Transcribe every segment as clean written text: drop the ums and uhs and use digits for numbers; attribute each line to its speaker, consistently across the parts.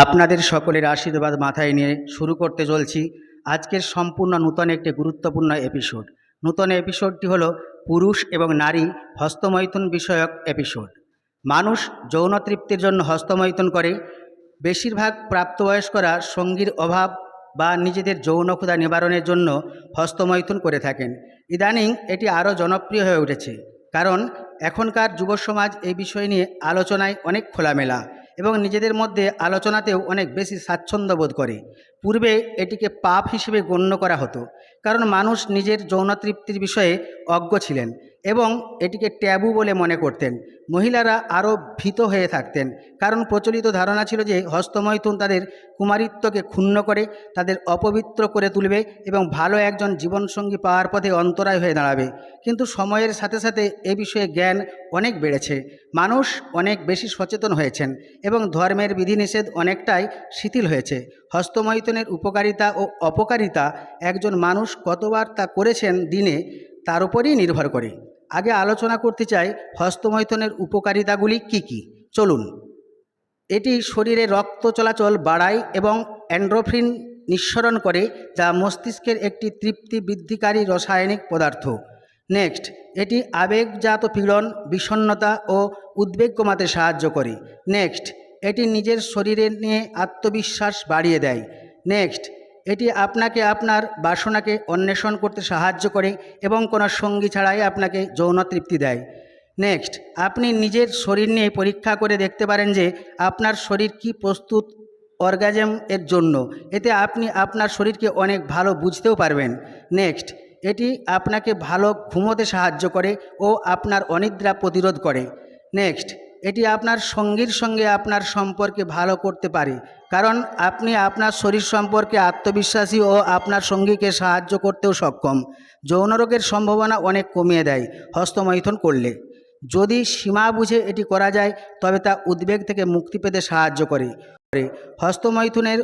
Speaker 1: আপনাদের সকলের আশীর্বাদ মাথায় নিয়ে শুরু করতে চলছি আজকের সম্পূর্ণ নূতন একটি গুরুত্বপূর্ণ এপিসোড। নূতন এপিসোডটি হলো পুরুষ এবং নারী হস্তমৈথুন বিষয়ক এপিসোড। মানুষ যৌন তৃপ্তির জন্য হস্তমৈথুন করে। বেশিরভাগ প্রাপ্তবয়স্করা সঙ্গীর অভাব বা নিজেদের যৌন ক্ষুধা নিবারণের জন্য হস্তমৈথুন করে থাকেন। ইদানিং এটি আরও জনপ্রিয় হয়ে উঠেছে, কারণ এখনকার যুব সমাজ এই বিষয় নিয়ে আলোচনায় অনেক খোলামেলা এবং নিজেদের মধ্যে আলোচনাতেও অনেক বেশি স্বাচ্ছন্দ্য বোধ করে। পূর্বে এটিকে পাপ হিসেবে গণ্য করা হতো, কারণ মানুষ নিজের যৌন তৃপ্তির বিষয়ে অজ্ঞ ছিলেন এবং এটিকে ট্যাবু বলে মনে করতেন। মহিলারা আরও ভীত হয়ে থাকতেন, কারণ প্রচলিত ধারণা ছিল যে হস্তমৈথুন তাদের কুমারিত্বকে ক্ষুণ্ণ করে, তাদের অপবিত্র করে তুলবে এবং ভালো একজন জীবনসঙ্গী পাওয়ার পথে অন্তরায় হয়ে দাঁড়াবে। কিন্তু সময়ের সাথে সাথে এ বিষয়ে জ্ঞান অনেক বেড়েছে, মানুষ অনেক বেশি সচেতন হয়েছেন এবং ধর্মের বিধিনিষেধ অনেকটাই শিথিল হয়েছে। হস্তমৈথুনের উপকারিতা ও অপকারিতা একজন মানুষ কতবার তা করেছেন দিনে তার উপরই নির্ভর করে। আগে আলোচনা করতে চাই হস্তমৈথুনের উপকারিতাগুলি কি কি। চলুন। এটি শরীরে রক্ত চলাচল বাড়ায় এবং এন্ডোরফিন নিঃসরণ করে, যা মস্তিষ্কের একটি তৃপ্তি বৃদ্ধিকারী রাসায়নিক পদার্থ। নেক্সট, এটি আবেগজাত পীড়ন, বিষণ্ণতা ও উদ্বেগ কমাতে সাহায্য করে। নেক্সট, এটি নিজের শরীরে নিয়ে আত্মবিশ্বাস বাড়িয়ে দেয়। নেক্সট, এটি আপনাকে আপনার বাসনাকে অন্বেষণ করতে সাহায্য করে এবং কোনো সঙ্গী ছাড়াই আপনাকে যৌন তৃপ্তি দেয়। নেক্সট, আপনি নিজের শরীর নিয়ে পরীক্ষা করে দেখতে পারেন যে আপনার শরীর কি প্রস্তুত অর্গাজম এর জন্য। এতে আপনি আপনার শরীরকে অনেক ভালো বুঝতেও পারবেন। নেক্সট, এটি আপনাকে ভালো ঘুমোতে সাহায্য করে ও আপনার অনিদ্রা প্রতিরোধ করে। নেক্সট, এটি আপনার সঙ্গীর সঙ্গে আপনার সম্পর্কে ভালো করতে পারে, কারণ আপনি আপনার শরীর সম্পর্কে আত্মবিশ্বাসী ও আপনার সঙ্গীকে সাহায্য করতেও সক্ষম। যৌন রোগের সম্ভাবনা অনেক কমিয়ে দেয় হস্তমৈথুন করলে। যদি সীমা বুঝে এটি করা যায় তবে তা উদ্বেগ থেকে মুক্তি পেতে সাহায্য করে। হস্তমৈথুনের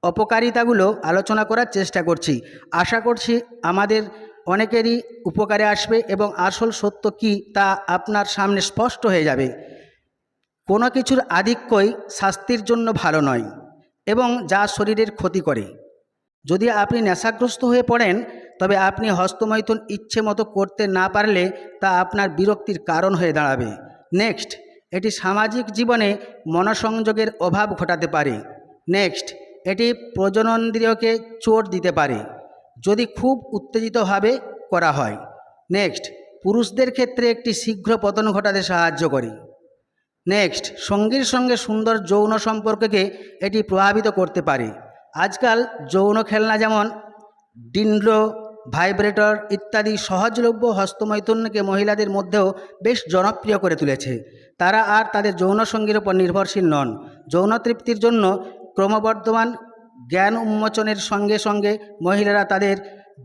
Speaker 1: অপকারিতাগুলো আলোচনা করার চেষ্টা করছি। আশা করছি আমাদের অনেকেরই উপকারে আসবে এবং আসল সত্য কী তা আপনার সামনে স্পষ্ট হয়ে যাবে। কোনো কিছুর আধিক্যই স্বাস্থ্যের জন্য ভালো নয় এবং যা শরীরের ক্ষতি করে। যদি আপনি নেশাগ্রস্ত হয়ে পড়েন তবে আপনি হস্তমৈথুন ইচ্ছে মতো করতে না পারলে তা আপনার বিরক্তির কারণ হয়ে দাঁড়াবে। নেক্সট, এটি সামাজিক জীবনে মনোসংযোগের অভাব ঘটাতে পারে। নেক্সট, এটি প্রজননেন্দ্রিয়কে চোট দিতে পারে যদি খুব উত্তেজিতভাবে করা হয়। নেক্সট, পুরুষদের ক্ষেত্রে একটি শীঘ্র পতন ঘটাতে সাহায্য করে। নেক্সট, সঙ্গীর সঙ্গে সুন্দর যৌন সম্পর্ককে এটি প্রভাবিত করতে পারে। আজকাল যৌন খেলনা যেমন ডিন্ড্রো, ভাইব্রেটর ইত্যাদি সহজলভ্য হস্তমৈথুনকে মহিলাদের মধ্যেও বেশ জনপ্রিয় করে তুলেছে। তারা আর তাদের যৌন সঙ্গীর উপর নির্ভরশীল নন। যৌন তৃপ্তির জন্য ক্রমবর্ধমান জ্ঞান উন্মোচনের সঙ্গে সঙ্গে মহিলারা তাদের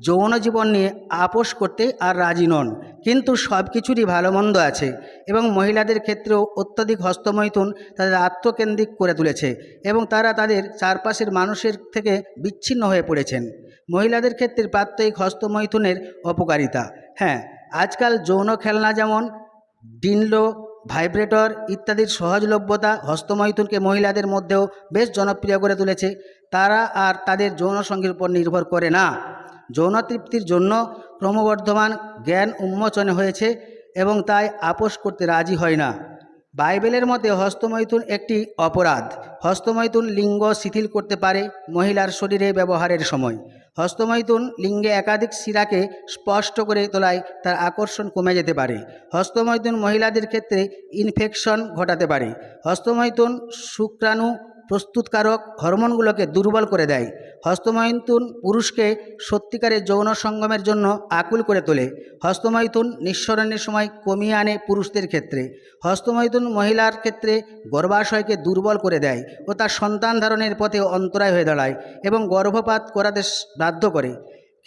Speaker 1: যৌন জীবন নিয়ে আপোষ করতে আর রাজি নন। কিন্তু সব কিছুরই ভালো মন্দ আছে এবং মহিলাদের ক্ষেত্রেও অত্যধিক হস্তমৈথুন তাদের আত্মকেন্দ্রিক করে তুলেছে এবং তারা তাদের চারপাশের মানুষের থেকে বিচ্ছিন্ন হয়ে পড়েছেন। মহিলাদের ক্ষেত্রে প্রাত্যহিক হস্তমৈথুনের অপকারিতা। হ্যাঁ, আজকাল যৌন খেলনা যেমন ডিনলো, ভাইব্রেটর ইত্যাদির সহজলভ্যতা হস্তমৈথুনকে মহিলাদের মধ্যেও বেশ জনপ্রিয় করে তুলেছে। তারা আর তাদের যৌন সঙ্গীর উপর নির্ভর করে না। যৌন তৃপ্তির জন্য ক্রমবর্ধমান জ্ঞান উন্মোচন হয়েছে এবং তাই আপোষ করতে রাজি হয় না। বাইবেলের মতে হস্তমৈথুন একটি অপরাধ। হস্তমৈথুন লিঙ্গ শিথিল করতে পারে মহিলার শরীরে ব্যবহারের সময়। হস্তমৈথুন লিঙ্গে একাধিক শিরাকে স্পষ্ট করে তোলায় তার আকর্ষণ কমে যেতে পারে। হস্তমৈথুন মহিলাদের ক্ষেত্রে ইনফেকশন ঘটাতে পারে। হস্তমৈথুন শুক্রাণু প্রস্তুতকারক হরমোনগুলোকে দুর্বল করে দেয়। হস্তমৈথুন পুরুষকে সত্যিকারের যৌন সঙ্গমের জন্য আকুল করে তোলে। হস্তমৈথুন নিঃসরণের সময় কমিয়ে আনে পুরুষদের ক্ষেত্রে। হস্তমৈথুন মহিলার ক্ষেত্রে গর্ভাশয়কে দুর্বল করে দেয় ও তার সন্তান ধারণের পথে অন্তরায় হয়ে দাঁড়ায় এবং গর্ভপাত করাতে বাধ্য করে।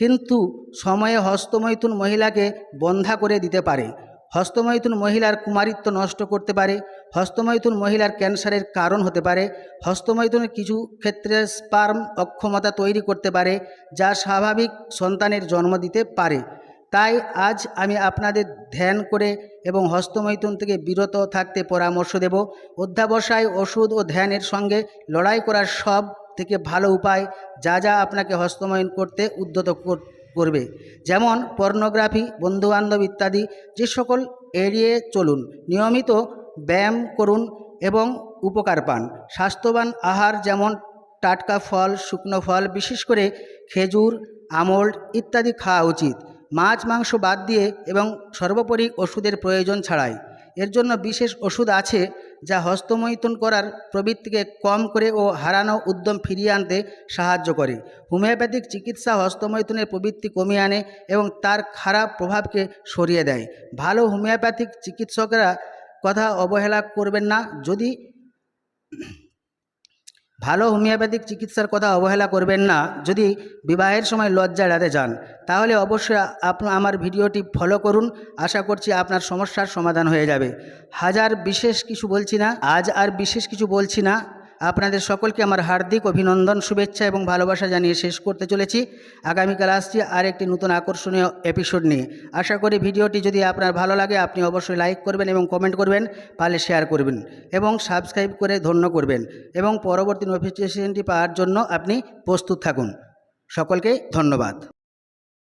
Speaker 1: কিন্তু সময়ে হস্তমৈথুন মহিলাকে বন্ধ্যা করে দিতে পারে। হস্তমৈথুন মহিলার কুমারিত্ব নষ্ট করতে পারে। হস্তমৈথুন মহিলার ক্যান্সারের কারণ হতে পারে। হস্তমৈথুনের কিছু ক্ষেত্রে স্পার্ম অক্ষমতা তৈরি করতে পারে, যা স্বাভাবিক সন্তানের জন্ম দিতে পারে। তাই আজ আমি আপনাদের ধ্যান করে এবং হস্তমৈথুন থেকে বিরত থাকতে পরামর্শ দেব। অধ্যাবসায়, ওষুধ ও ধ্যানের সঙ্গে লড়াই করার সব থেকে ভালো উপায় যা যা আপনাকে হস্তমৈথুন করতে উদ্যত করবে, যেমন পর্নোগ্রাফি, বন্ধুবান্ধব ইত্যাদি, যে সকল এড়িয়ে চলুন। নিয়মিত ব্যায়াম করুন এবং উপকার পান। স্বাস্থ্যবান আহার যেমন টাটকা ফল, শুকনো ফল, বিশেষ করে খেজুর, আমন্ড ইত্যাদি খাওয়া উচিত। মাছ মাংস বাদ দিয়ে এবং সর্বোপরি ওষুধের প্রয়োজন ছাড়াই। এর জন্য বিশেষ ওষুধ আছে যা হস্তমৈথুন করার প্রবৃত্তিকে কম করে ও হারানো উদ্যম ফিরিয়ে আনতে সাহায্য করে। হোমিওপ্যাথিক চিকিৎসা হস্তমৈথুনের প্রবৃত্তি কমিয়ে আনে এবং তার খারাপ প্রভাবকে সরিয়ে দেয়। ভালো হোমিওপ্যাথিক চিকিৎসকেরা কথা অবহেলা করবেন না। যদি ভালো হোমিওপ্যাথিক চিকিৎসার কথা অবহেলা করবেন না যদি বিবাহের সময় লজ্জা এড়াতে চান, তাহলে অবশ্যই আমার ভিডিওটি ফলো করুন। আশা করছি আপনার সমস্যার সমাধান হয়ে যাবে। আজ আর বিশেষ কিছু বলছি না। আপনাদের সকলকে আমার হার্দিক অভিনন্দন, শুভেচ্ছা এবং ভালোবাসা জানিয়ে শেষ করতে চলেছি। আগামীকাল আসছি আর একটি নতুন আকর্ষণীয় এপিসোড নিয়ে। আশা করি ভিডিওটি যদি আপনার ভালো লাগে আপনি অবশ্যই লাইক করবেন এবং কমেন্ট করবেন, পারলে শেয়ার করবেন এবং সাবস্ক্রাইব করে ধন্য করবেন এবং পরবর্তী নোটিফিকেশনটি পাওয়ার জন্য আপনি প্রস্তুত থাকুন। সকলকে ধন্যবাদ।